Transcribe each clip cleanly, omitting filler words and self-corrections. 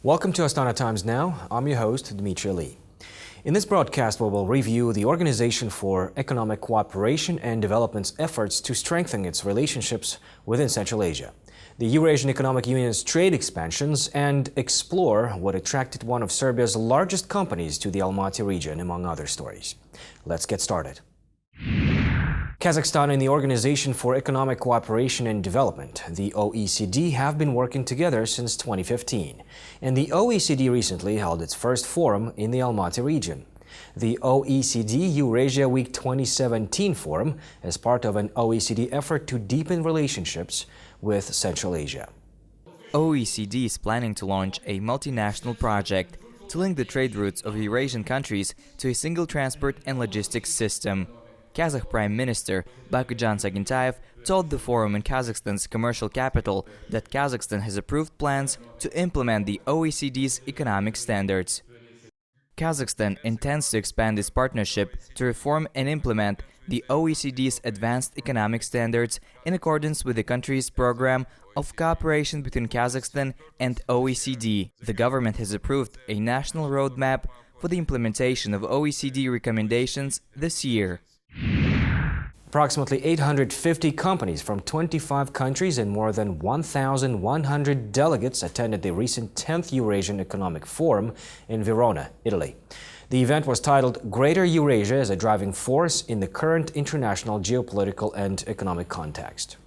Welcome to Astana Times Now. I'm your host, Dmitry Lee. In this broadcast, we will review the Organization for Economic Cooperation and Development's efforts to strengthen its relationships within Central Asia, the Eurasian Economic Union's trade expansions, and explore what attracted one of Serbia's largest companies to the Almaty region, among other stories. Let's get started. Kazakhstan and the Organization for Economic Cooperation and Development, the OECD, have been working together since 2015. And the OECD recently held its first forum in the Almaty region. The OECD Eurasia Week 2017 forum is part of an OECD effort to deepen relationships with Central Asia. OECD is planning to launch a multinational project to link the trade routes of Eurasian countries to a single transport and logistics system. Kazakh Prime Minister Bakujan Sagintayev told the forum in Kazakhstan's commercial capital that Kazakhstan has approved plans to implement the OECD's economic standards. Kazakhstan intends to expand its partnership to reform and implement the OECD's advanced economic standards in accordance with the country's program of cooperation between Kazakhstan and OECD. The government has approved a national roadmap for the implementation of OECD recommendations this year. Approximately 850 companies from 25 countries and more than 1,100 delegates attended the recent 10th Eurasian Economic Forum in Verona, Italy. The event was titled Greater Eurasia as a Driving Force in the Current International Geopolitical and Economic Context.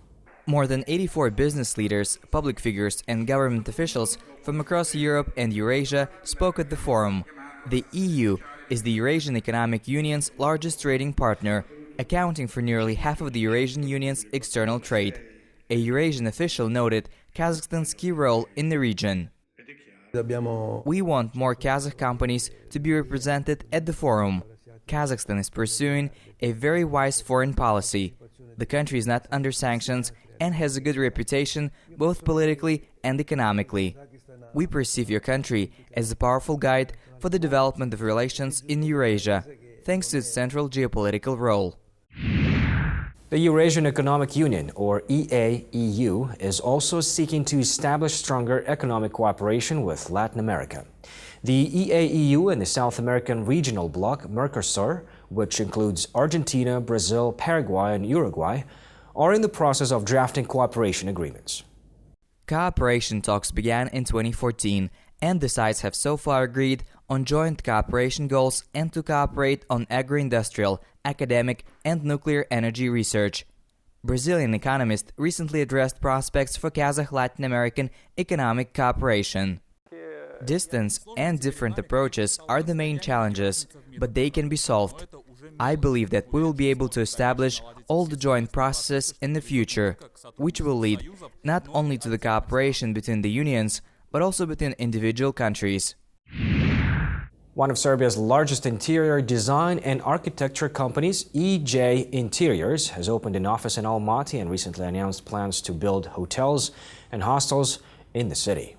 More than 84 business leaders, public figures and government officials from across Europe and Eurasia spoke at the forum. The EU is the Eurasian Economic Union's largest trading partner, accounting for nearly half of the Eurasian Union's external trade. A Eurasian official noted Kazakhstan's key role in the region. We want more Kazakh companies to be represented at the forum. Kazakhstan is pursuing a very wise foreign policy. The country is not under sanctions and has a good reputation both politically and economically. We perceive your country as a powerful guide for the development of relations in Eurasia, thanks to its central geopolitical role. The Eurasian Economic Union, or EAEU, is also seeking to establish stronger economic cooperation with Latin America. The EAEU and the South American regional bloc, Mercosur, which includes Argentina, Brazil, Paraguay, and Uruguay, are in the process of drafting cooperation agreements. Cooperation talks began in 2014, and the sides have so far agreed on joint cooperation goals and to cooperate on agro-industrial, academic, and nuclear energy research. Brazilian economists recently addressed prospects for Kazakh-Latin American economic cooperation. Distance and different approaches are the main challenges, but they can be solved. I believe that we will be able to establish all the joint processes in the future, which will lead not only to the cooperation between the unions, but also between individual countries. One of Serbia's largest interior design and architecture companies, EJ Interiors, has opened an office in Almaty and recently announced plans to build hotels and hostels in the city.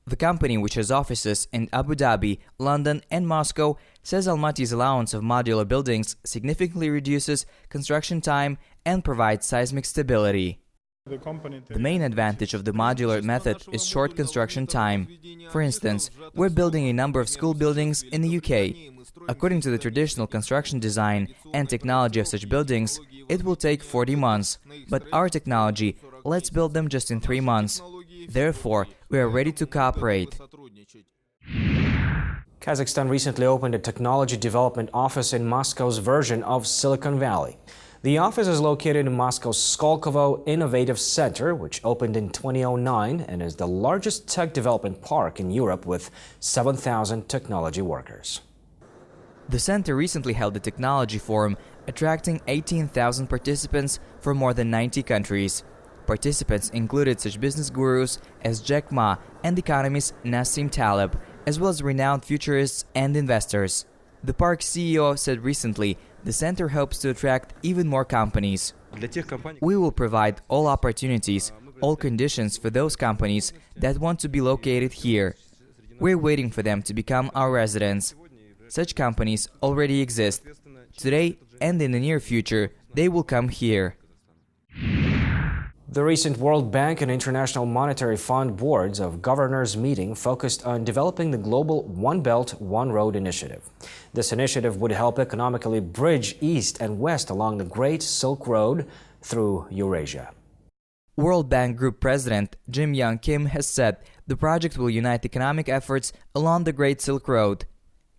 The company, which has offices in Abu Dhabi, London and Moscow, says Almaty's allowance of modular buildings significantly reduces construction time and provides seismic stability. The main advantage of the modular method is short construction time. For instance, we're building a number of school buildings in the UK. According to the traditional construction design and technology of such buildings, it will take 40 months, but our technology lets build them just in 3 months. Therefore, we are ready to cooperate. Kazakhstan recently opened a technology development office in Moscow's version of Silicon Valley. The office is located in Moscow's Skolkovo Innovative Center, which opened in 2009 and is the largest tech development park in Europe with 7,000 technology workers. The center recently held a technology forum, attracting 18,000 participants from more than 90 countries. Participants included such business gurus as Jack Ma and economist Nassim Taleb, as well as renowned futurists and investors. The park's CEO said recently the center hopes to attract even more companies. We will provide all opportunities, all conditions for those companies that want to be located here. We're waiting for them to become our residents. Such companies already exist. Today and in the near future, they will come here. The recent World Bank and International Monetary Fund boards of governors meeting focused on developing the global One Belt, One Road initiative. This initiative would help economically bridge East and West along the Great Silk Road through Eurasia. World Bank Group President Jim Young Kim has said the project will unite economic efforts along the Great Silk Road.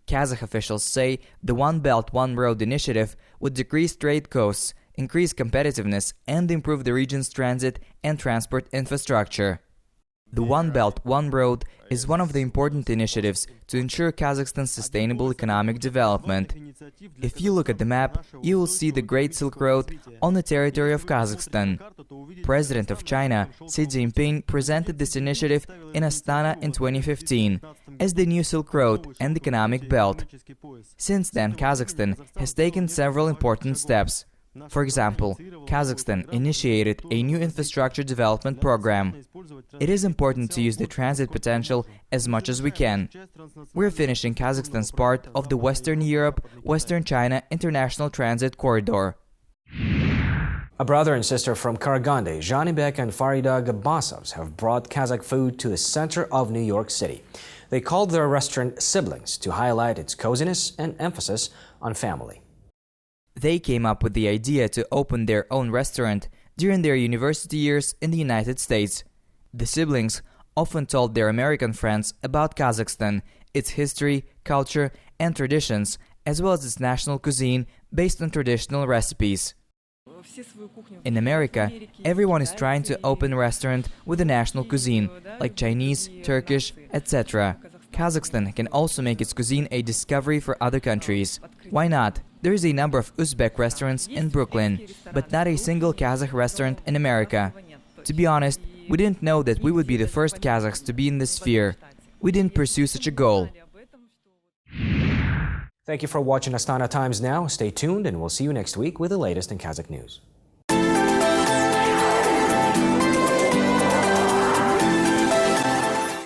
Kazakh officials say the One Belt, One Road initiative would decrease trade costs, increase competitiveness, and improve the region's transit and transport infrastructure. The One Belt, One Road is one of the important initiatives to ensure Kazakhstan's sustainable economic development. If you look at the map, you will see the Great Silk Road on the territory of Kazakhstan. President of China, Xi Jinping, presented this initiative in Astana in 2015 as the new Silk Road and economic belt. Since then, Kazakhstan has taken several important steps. For example, Kazakhstan initiated a new infrastructure development program. It is important to use the transit potential as much as we can. We're finishing Kazakhstan's part of the Western Europe-Western China International Transit Corridor. A brother and sister from Karaganda, Janibek and Farida Gabasovs, have brought Kazakh food to the center of New York City. They called their restaurant Siblings to highlight its coziness and emphasis on family. They came up with the idea to open their own restaurant during their university years in the United States. The siblings often told their American friends about Kazakhstan, its history, culture, and traditions, as well as its national cuisine based on traditional recipes. In America, everyone is trying to open a restaurant with a national cuisine, like Chinese, Turkish, etc. Kazakhstan can also make its cuisine a discovery for other countries. Why not? There is a number of Uzbek restaurants in Brooklyn, but not a single Kazakh restaurant in America. To be honest, we didn't know that we would be the first Kazakhs to be in this sphere. We didn't pursue such a goal. Thank you for watching Astana Times Now. Stay tuned and we'll see you next week with the latest in Kazakh news.